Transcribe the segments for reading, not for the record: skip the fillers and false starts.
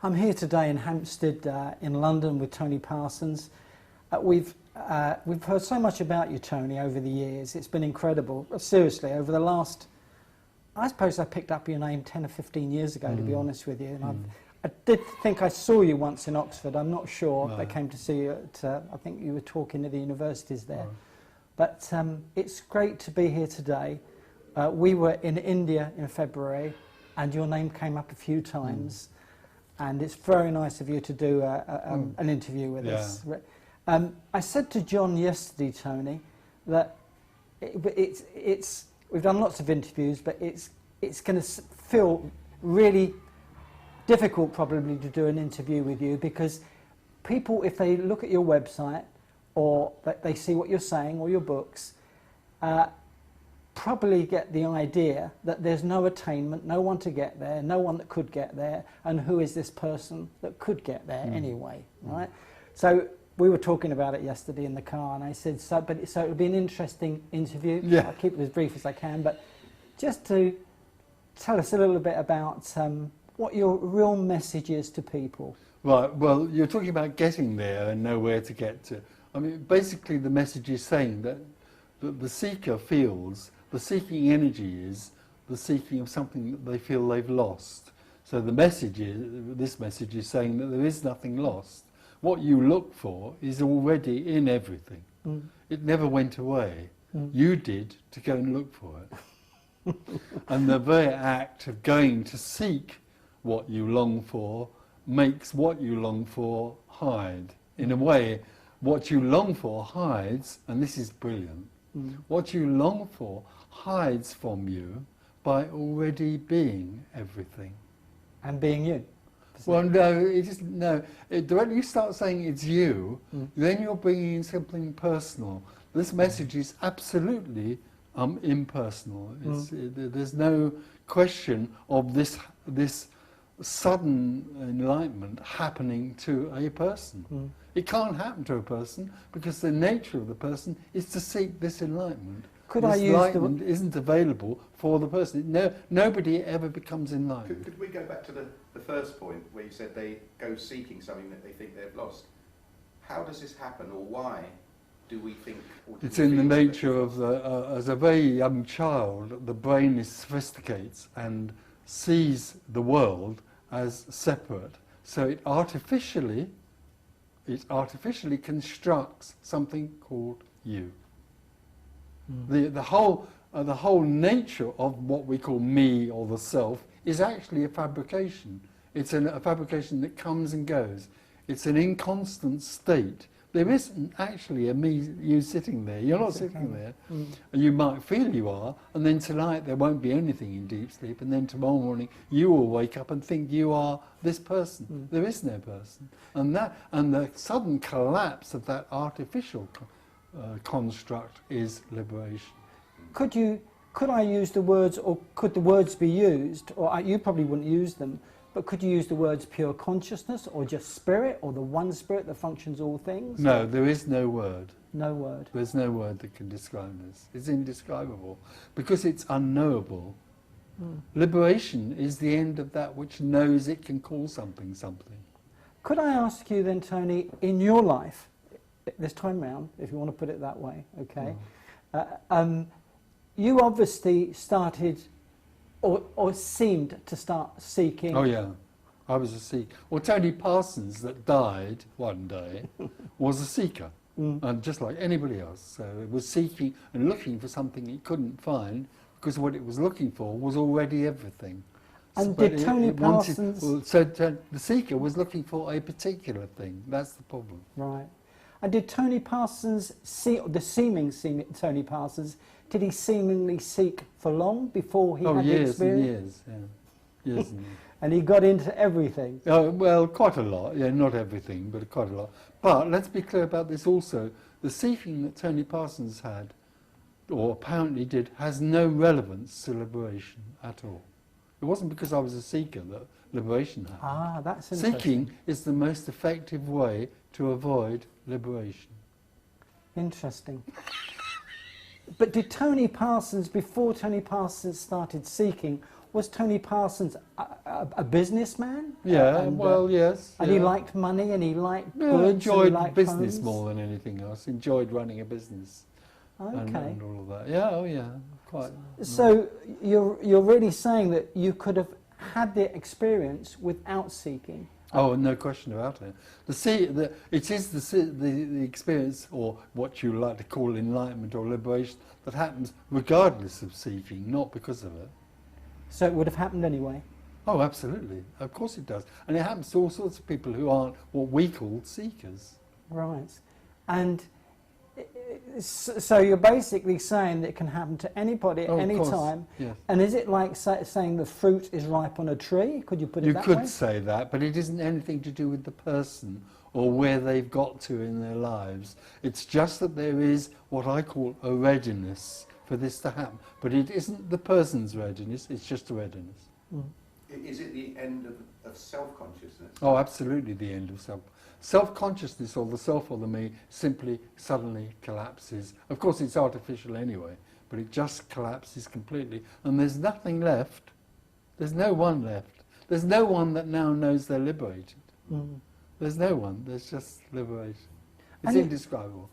I'm here today in Hampstead in London with Tony Parsons. We've heard so much about you, Tony, over the years. It's been incredible. Seriously, over the last, I suppose I picked up your name 10 or 15 years ago, to be honest with you. And I did think I saw you once in Oxford. I'm not sure. Right. I came to see you at, I think you were talking to the universities there. Right. But it's great to be here today. We were in India in February, and your name came up a few times. And it's very nice of you to do an interview with us. I said to John yesterday, Tony, that we've done lots of interviews, but it's going to feel really difficult probably to do an interview with you, because people, if they look at your website or they see what you're saying or your books, probably get the idea that there's no attainment, no one to get there, no one that could get there, and who is this person that could get there anyway, right? So we were talking about it yesterday in the car, and I said, so it'll be an interesting interview. Yeah. I'll keep it as brief as I can, but just to tell us a little bit about what your real message is to people. Right, well, you're talking about getting there and know where to get to. I mean, basically the message is saying that the seeker feels, the seeking energy is the seeking of something that they feel they've lost. So the message is, this message is saying that there is nothing lost. What you look for is already in everything. It never went away. You did to go and look for it. And the very act of going to seek what you long for makes what you long for hide. In a way, what you long for hides, and this is brilliant, what you long for hides from you by already being everything. And being you. Well, no, it isn't. No, when you start saying it's you, then you're bringing in something personal. This message is absolutely impersonal. There's no question of this sudden enlightenment happening to a person. It can't happen to a person because the nature of the person is to seek this enlightenment. Could this I use enlightenment isn't available for the person. No, nobody ever becomes enlightened. Could we go back to the first point where you said they go seeking something that they think they've lost? How does this happen, or why do we think? Or do It's we in the feel nature of as a very young child, the brain is sophisticates and sees the world as separate. So it artificially constructs something called you. The whole nature of what we call me or the self is actually a fabrication. It's a fabrication that comes and goes. It's an inconstant state. There isn't actually a me, you sitting there. You're not sitting there. And you might feel you are, and then tonight there won't be anything in deep sleep, and then tomorrow morning you will wake up and think you are this person. There is no person. And the sudden collapse of that artificial construct is liberation. Could I use the words, or could the words be used, or you probably wouldn't use them, but could you use the words pure consciousness, or just spirit, or the one spirit that functions all things? No, there is no word. No word. There's no word that can describe this. It's indescribable because it's unknowable. Liberation is the end of that which knows it can call something something. Could I ask you then, Tony, in your life, this time round, if you want to put it that way, okay, you obviously started, or seemed to start seeking. Oh yeah, I was a seeker. Well, Tony Parsons, that died one day, was a seeker, and just like anybody else. So it was seeking and looking for something it couldn't find, because what it was looking for was already everything. And But did Tony Parsons... so the seeker was looking for a particular thing. That's the problem. Right. And did Tony Parsons, the seeming Tony Parsons, did he seemingly seek for long before he had the experience? And years, yeah. Years and years. And he got into everything? Well, quite a lot. Yeah, not everything, but quite a lot. But let's be clear about this also. The seeking that Tony Parsons had, or apparently did, has no relevance to liberation at all. It wasn't because I was a seeker that liberation happened. Ah, that's interesting. Seeking is the most effective way to avoid liberation. Interesting. But did Tony Parsons, before Tony Parsons started seeking, was Tony Parsons a businessman? Yeah, And, well, yes. And yeah. he liked money and he liked Yeah, goods. enjoyed and he liked business homes? more than anything else. Enjoyed running a business Okay. and all of that. Yeah, oh yeah, quite. So you're really saying that you could have had the experience without seeking? Oh, no question about it. It is the experience, or what you like to call enlightenment or liberation, that happens regardless of seeking, not because of it. So it would have happened anyway? Oh, absolutely. Of course it does. And it happens to all sorts of people who aren't what we call seekers. Right. And so you're basically saying that it can happen to anybody at any time. Yes. And is it like saying the fruit is ripe on a tree? Could you put it that way? You could say that, but it isn't anything to do with the person or where they've got to in their lives. It's just that there is what I call a readiness for this to happen. But it isn't the person's readiness, it's just a readiness. Mm. Is it the end of self-consciousness? Oh, absolutely the end of self-consciousness, or the self or the me, simply suddenly collapses. Of course it's artificial anyway, but it just collapses completely. And there's nothing left. There's no one left. There's no one that now knows they're liberated. Mm. There's no one. There's just liberation. It's And indescribable.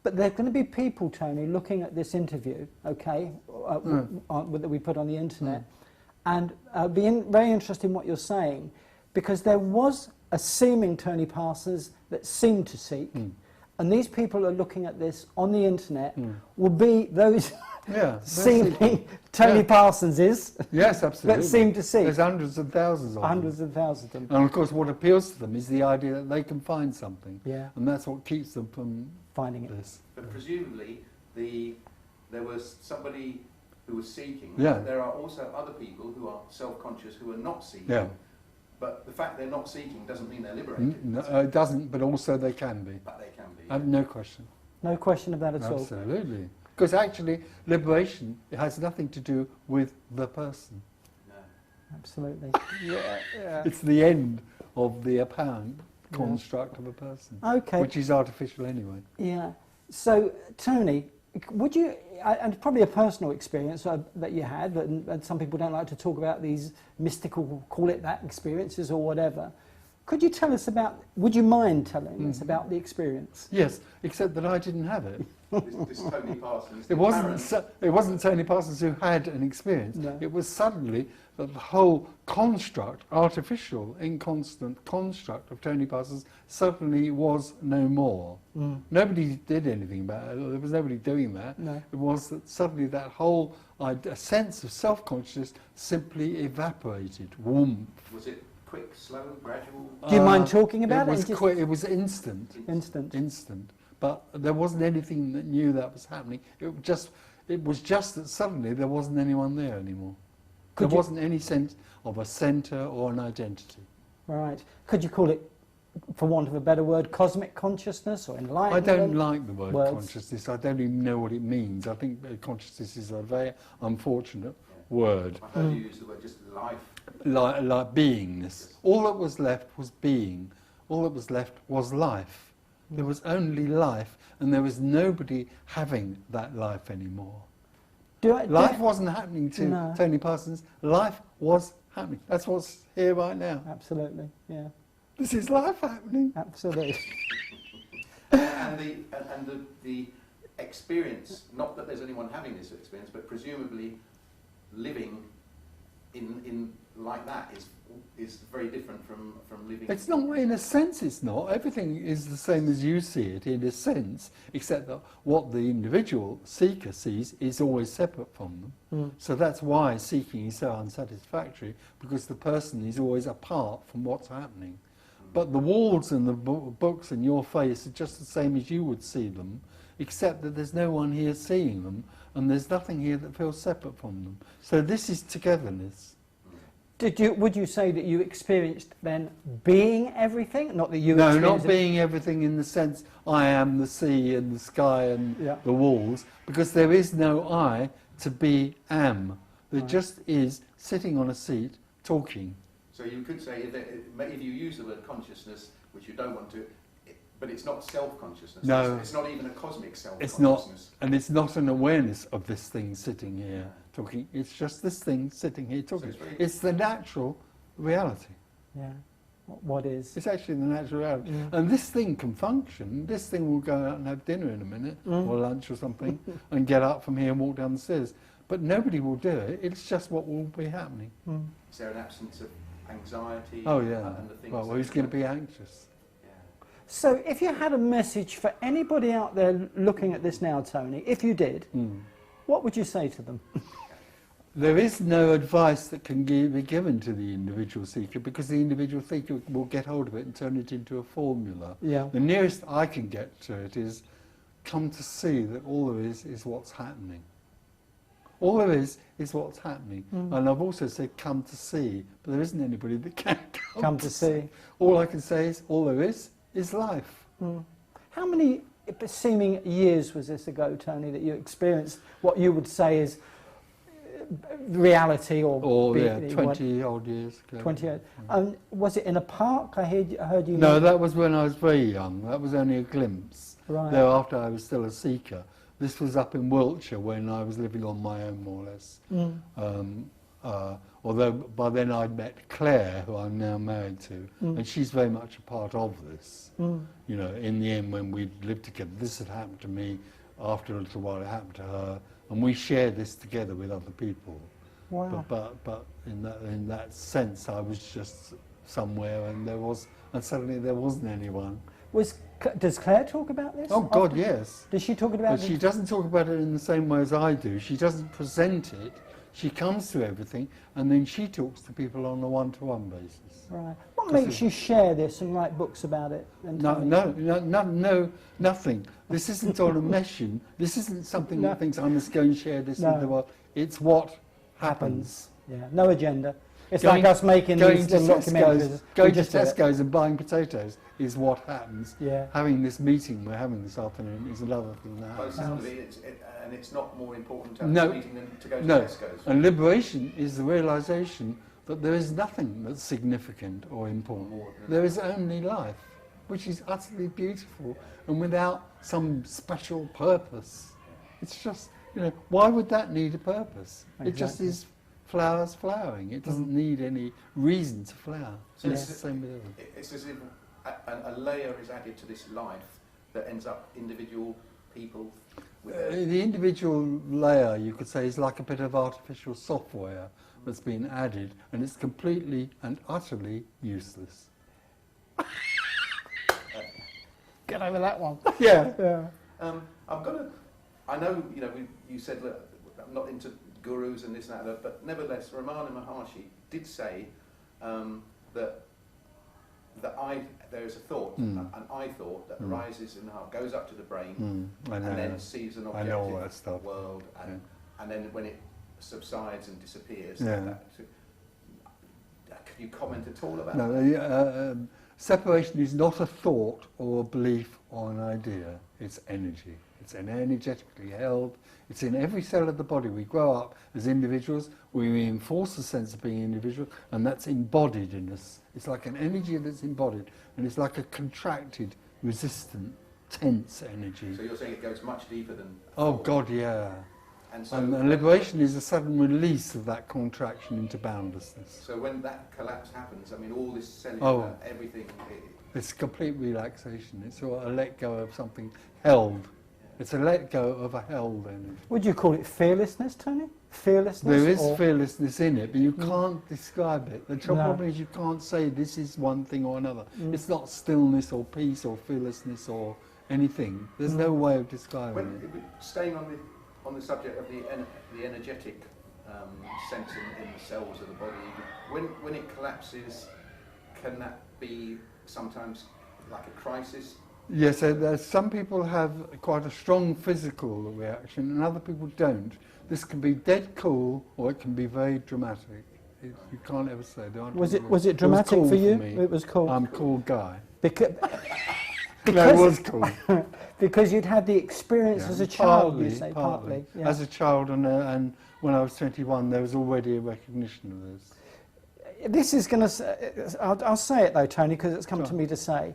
But there are going to be people, Tony, looking at this interview, okay, that we put on the internet, and very interested in what you're saying, because there was a seeming Tony Parsons that seemed to seek, and these people are looking at this on the internet will be those seeming Tony Parsonses yes, absolutely. that seem to seek. There's hundreds and thousands of them. Hundreds and thousands of them. And of course what appeals to them is the idea that they can find something. Yeah. And that's what keeps them from Finding it. this. But presumably there was somebody who was seeking. Yeah. There are also other people who are self-conscious who are not seeking. Yeah. But the fact they're not seeking doesn't mean they're liberated. No, it doesn't, but also they can be. But they can be. No question. No question of that at all. Absolutely. Because actually, liberation, it has nothing to do with the person. No. Absolutely. Yeah. It's the end of the apparent construct of a person. Okay. Which is artificial anyway. Yeah. So, Tony, would you, and probably a personal experience that you had, and some people don't like to talk about these mystical, call it that, experiences or whatever. Could you tell us about, would you mind telling us about the experience? Yes, except that I didn't have it. This Tony Parsons. It wasn't Tony Parsons who had an experience. No. It was suddenly that the whole construct, artificial, inconstant construct of Tony Parsons suddenly was no more. Nobody did anything about it. There was nobody doing that. No. It was that suddenly that whole sense of self-consciousness simply evaporated. Whoomp. Was it quick, slow, gradual? Do you mind talking about it? It was quick. It was instant. Instant. But there wasn't anything that knew that was happening. It was just that suddenly there wasn't anyone there anymore. There wasn't any sense of a centre or an identity. Right. Could you call it, for want of a better word, cosmic consciousness or I enlightenment? don't like the word Words. consciousness. I don't even know what it means. I think consciousness is a very unfortunate word. I've heard you use the word just life. Like beingness. All that was left was being. All that was left was life. There was only life, and there was nobody having that life anymore. Life wasn't happening to Tony Parsons. Life was happening. That's what's here right now. Absolutely, yeah. This is life happening. Absolutely. and the experience, not that there's anyone having this experience, but presumably living in like that is very different from living. It's not, in a sense it's not. Everything is the same as you see it in a sense, except that what the individual seeker sees is always separate from them. So that's why seeking is so unsatisfactory, because the person is always apart from what's happening. But the walls and the books in your face are just the same as you would see them, except that there's no one here seeing them, and there's nothing here that feels separate from them. So this is togetherness. Would you say that you experienced then being everything? Not that you No, experienced not being everything in the sense I am the sea and the sky and the walls, because there is no I to be am. There just is sitting on a seat talking. So you could say if you use the word consciousness, which you don't want to, But it's not self-consciousness. No. It's not even a cosmic It's self-consciousness. not, and it's not an awareness of this thing sitting here talking. It's just this thing sitting here talking. So it's the natural reality. Yeah. What is? It's actually the natural reality. Mm. And this thing can function. This thing will go out and have dinner in a minute, or lunch or something, and get up from here and walk down the stairs. But nobody will do it. It's just what will be happening. Mm. Is there an absence of anxiety? Oh, yeah. And the things Well, that who's going to be anxious? Yeah. So if you had a message for anybody out there looking at this now, Tony, if you did, what would you say to them? There is no advice that can be given to the individual seeker, because the individual seeker will get hold of it and turn it into a formula. Yeah. The nearest I can get to it is come to see that all there is what's happening. All there is what's happening. And I've also said come to see, but there isn't anybody that can Come to see. All I can say is all there is life. How many seeming years was this ago, Tony, that you experienced what you would say is reality, or 20 odd years ago. 28. Was it in a park? I heard you. No, that was when I was very young. That was only a glimpse. Right. Thereafter, I was still a seeker. This was up in Wiltshire when I was living on my own, more or less. Although by then I'd met Claire, who I'm now married to, and she's very much a part of this. You know, in the end, when we lived together, this had happened to me. After a little while, it happened to her, and we shared this together with other people. Wow. But in that sense, I was just somewhere, and suddenly there wasn't anyone. Does Claire talk about this? Oh God, often? yes. Does she talk about But it? she doesn't talk about it in the same way as I do. She doesn't present it. She comes to everything, and then she talks to people on a one-to-one basis. Right. What makes you share this and write books about it? And No, nothing. This isn't on a mission. This isn't something that thinks I must go and share this with the world. It's what happens. Yeah. No agenda. It's Going- like us making Going these to little documentaries. Going We to just do it. Tesco's and buying potatoes is what happens. Yeah. Having this meeting we're having this afternoon is another thing that By the happens. sound of it, and it's not more important to have No. this meeting than to go to No. Tesco's. And liberation is the realization that there is nothing that's significant or important. There is only life, which is utterly beautiful and without some special purpose. It's just, why would that need a purpose? It just Exactly. is flowers flowering. It doesn't need any reason to flower. So It's the same with everything. It's as if a layer is added to this life that ends up individual people. The individual layer, you could say, is like a bit of artificial software that's been added, and it's completely and utterly useless. Get over that one. Yeah. Yeah. I know, you said that I'm not into gurus and this and that, but nevertheless, Ramana Maharshi did say that there is a thought, an I thought that arises in the heart, goes up to the brain, I and know. then sees an I know all that objective stuff. world, and then when it subsides and disappears, Yeah. can you comment at all about No, that? separation is not a thought or a belief or an idea. It's energy. It's energetically held. It's in every cell of the body. We grow up as individuals. We reinforce the sense of being individual, and that's embodied in us. It's like an energy that's embodied, and it's like a contracted, resistant, tense energy. So you're saying it goes much deeper than Oh thought. God, yeah. And so And liberation is a sudden release of that contraction into boundlessness. So when that collapse happens, I mean, all this cellular, everything. It's complete relaxation. It's a let go of something held. It's a let go of a held energy. Would you call it fearlessness, Tony? Fearlessness? There is or- fearlessness in it, but you can't describe it. The trouble No. is you can't say this is one thing or another. It's not stillness or peace or fearlessness or anything. There's no way of describing it. Staying on the subject of the energetic sense in the cells of the body, when it collapses, can that be sometimes like a crisis? Yes, some people have quite a strong physical reaction and other people don't. This can be dead cool or it can be very dramatic. You can't ever say. Was it dramatic cool for you? me. It was cool. I'm a cool guy. Because, No, it was cool. because you'd had the experience as a child, you say, partly. Yeah. As a child, and when I was 21, there was already a recognition of this. This is going to... I'll say it though, Tony, because it's come Sure. to me to say.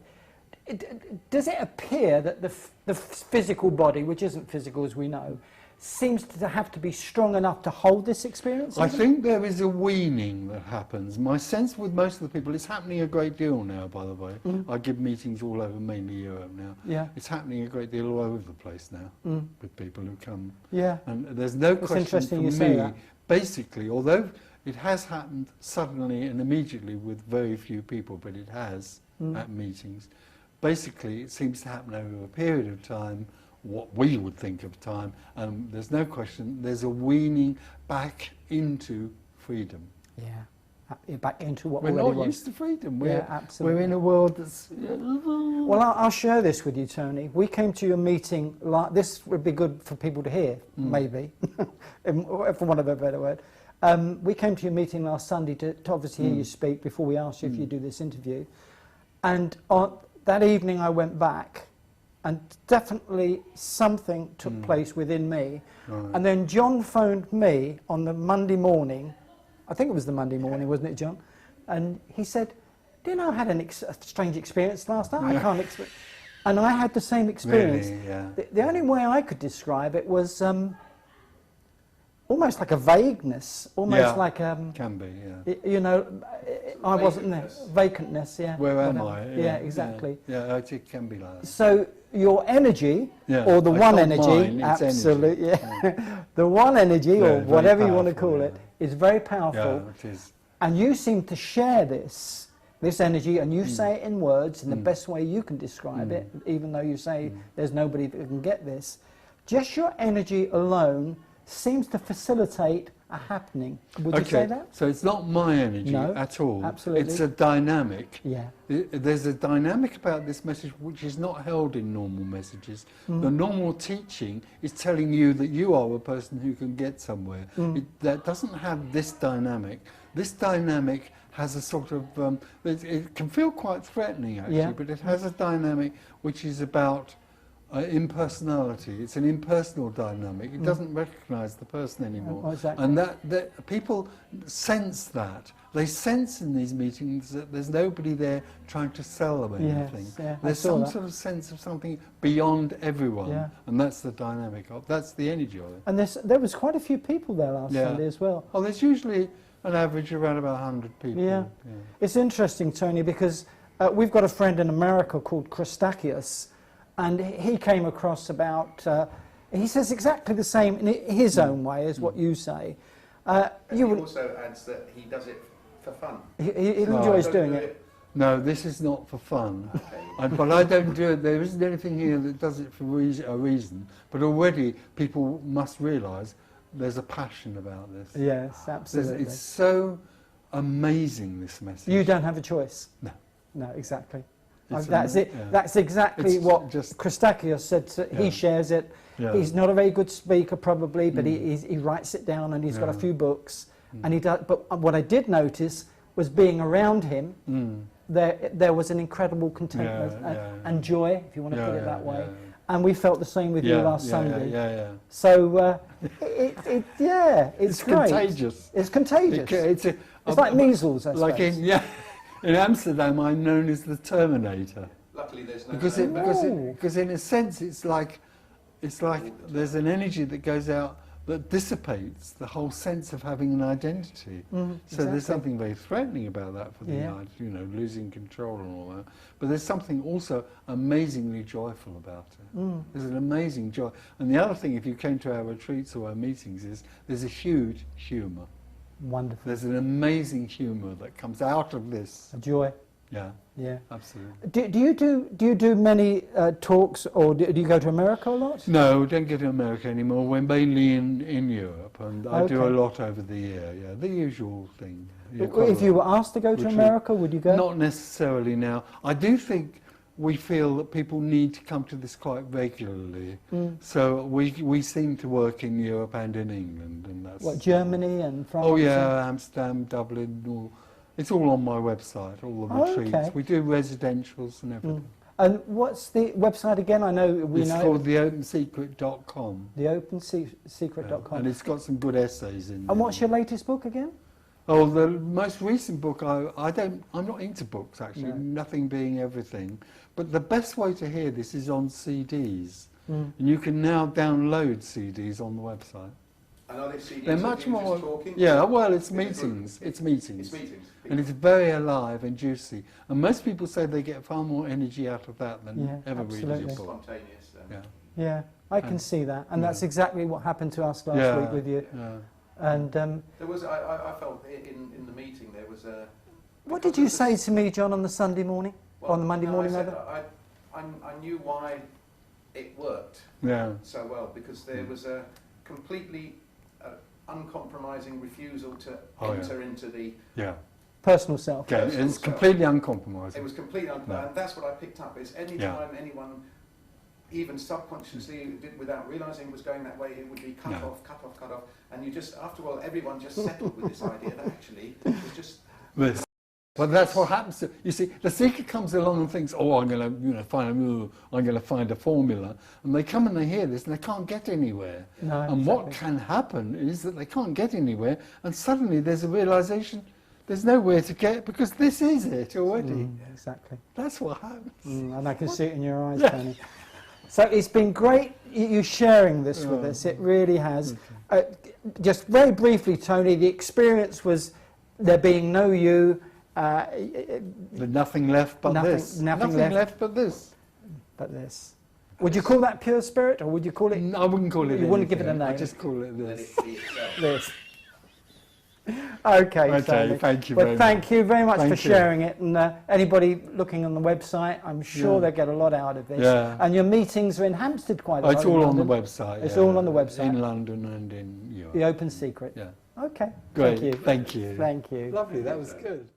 does it appear that the physical body, which isn't physical as we know, seems to have to be strong enough to hold this experience? I think there is a weaning that happens. My sense with most of the people, it's happening a great deal now, by the way. I give meetings all over, mainly Europe now. Yeah. It's happening a great deal all over the place now with people who come. Yeah. And there's no question interesting for you say me, that. basically, although it has happened suddenly and immediately with very few people, but it has at meetings. Basically, it seems to happen over a period of time, what we would think of time, and there's no question, there's a weaning back into freedom. Yeah, back into what We're already not was. used to freedom. Yeah, absolutely. We're in a world that's... Well, I'll share this with you, Tony. We came to your meeting, this would be good for people to hear, maybe, for want of a better word. We came to your meeting last Sunday to obviously hear you speak before we asked you if you do this interview. And that evening I went back, and definitely something took place within me. Right. And then John phoned me on the Monday morning, I think it was the Monday morning, wasn't it, John? And he said, do you know I had a strange experience last night? I can't explain. And I had the same experience. Really, yeah. The only way I could describe it was almost like a vagueness, almost like can be, yeah. you know, I wasn't there. Vacantness. Vacantness, yeah. Where am whatever. I? Yeah, exactly. Yeah, it can be like that. So your energy, Yeah, or the I one can't energy, mine, it's absolutely, energy. yeah. The one energy, Yeah, or very whatever you want to powerful, call it, is very powerful. Yeah, it is. And you seem to share this energy, and you say it in words in the best way you can describe it, even though you say there's nobody that can get this. Just your energy alone seems to facilitate a happening. Would you say that? So it's not my energy No, at all. absolutely. It's a dynamic. Yeah. There's a dynamic about this message which is not held in normal messages. The normal teaching is telling you that you are a person who can get somewhere. That doesn't have this dynamic. This dynamic has a sort of, it can feel quite threatening actually, but it has a dynamic which is about impersonality. It's an impersonal dynamic. It doesn't recognise the person anymore. Oh, exactly. And that people sense that. They sense in these meetings that there's nobody there trying to sell them anything. Yes, yeah, There's some sort of sense of something beyond everyone, and that's the dynamic of, that's the energy of it. And there was quite a few people there last Sunday as well. Oh, there's usually an average around about 100 people. Yeah. It's interesting, Tony, because we've got a friend in America called Christakis, and he came across about, he says exactly the same in his own way as what you say. He also adds that he does it for fun. He enjoys doing it. No, this is not for fun. Okay. But I don't do it. There isn't anything here that does it for a reason. But already people must realise there's a passion about this. Yes, absolutely. It's so amazing, this message. You don't have a choice. No. No, exactly. It's That's it. yeah. That's exactly It's what just- Christakis said. He shares it. Yeah. He's not a very good speaker, probably, but he writes it down, and he's got a few books. And he does. But what I did notice was being around him. There was an incredible contentment and joy, if you want to put it that way. And we felt the same with you last Sunday. So it's great. Contagious. It's contagious. It's like measles, I suppose. In Amsterdam, I'm known as the Terminator. Luckily, there's no. Because in a sense, it's like there's an energy that goes out that dissipates the whole sense of having an identity. So there's something very threatening about that for the losing control and all that. But there's something also amazingly joyful about it. There's an amazing joy. And the other thing, if you came to our retreats or our meetings, is there's a huge humour. Wonderful. There's an amazing humour that comes out of this. A joy. Yeah, absolutely. Do you do many talks, or do you go to America a lot? No, we don't go to America anymore. We're mainly in Europe, and I do a lot over the year. Yeah, the usual thing. If you were asked to go to America, would you go? Not necessarily now. I do think we feel that people need to come to this quite regularly. So we seem to work in Europe and in England, and that's what, Germany and France? Oh yeah, Amsterdam, Dublin. It's all on my website. All the retreats. Okay. We do residentials and everything. And what's the website again? I know It's called theopensecret.com. Theopensecret.com. And it's got some good essays in there. And what's your latest book again? Oh, the most recent book, I'm not into books actually, No. nothing being everything. But the best way to hear this is on CDs. Mm. And you can now download CDs on the website. And are they CDs They're of much you more, just talking? yeah, well, it's Is it meetings. It's meetings. It's meetings. And it's very alive and juicy. And most people say they get far more energy out of that than Yeah, ever reading absolutely. a book. Spontaneous. Yeah. Yeah, I can see that, and Yeah. that's exactly what happened to us last Yeah, week with you. yeah. And There was, I felt in the meeting there was a... what did you say to me, John, on the Sunday morning? Well, On the Monday no, morning, I said rather? I knew why it worked Yeah. so well, because there was a completely uncompromising refusal to Oh, enter into the... Yeah. Personal self. Okay. Personal It's self. completely uncompromising. It was completely No. and that's what I picked up, is any Yeah. time anyone, even subconsciously, did, without realising it was going that way, it would be cut No. off, cut off, cut off, and you just, after all, everyone just settled with this idea that actually it was just... This. But that's what happens to, you see, the seeker comes along and thinks, oh, I'm going to find a formula, and they come and they hear this and they can't get anywhere. No, And what can happen is that they can't get anywhere, and suddenly there's a realization there's nowhere to get because this is it already. Exactly. That's what happens. And I can see it in your eyes, Tony. So it's been great you sharing this with us. It really has. Just very briefly, Tony, the experience was there being no you. There's nothing left but Nothing- this. nothing left. left. But this. But this. Would you call that pure spirit, or would you call it No, I wouldn't call it You wouldn't give it a anything. I name. just call it Let this. it be itself. this? Okay, Okay, Tony. thank you Well, very thank you very much for Thank you. sharing it. And anybody looking on the website, I'm sure Yeah. they'll get a lot out of this. Yeah. And your meetings are in Hampstead quite a Oh, lot. it's in all on the London. website. It's yeah. all on the website. In London and in Europe. The Open Secret. Yeah. Okay. Great. Thank you. Thank you. Thank you. Lovely. That was good.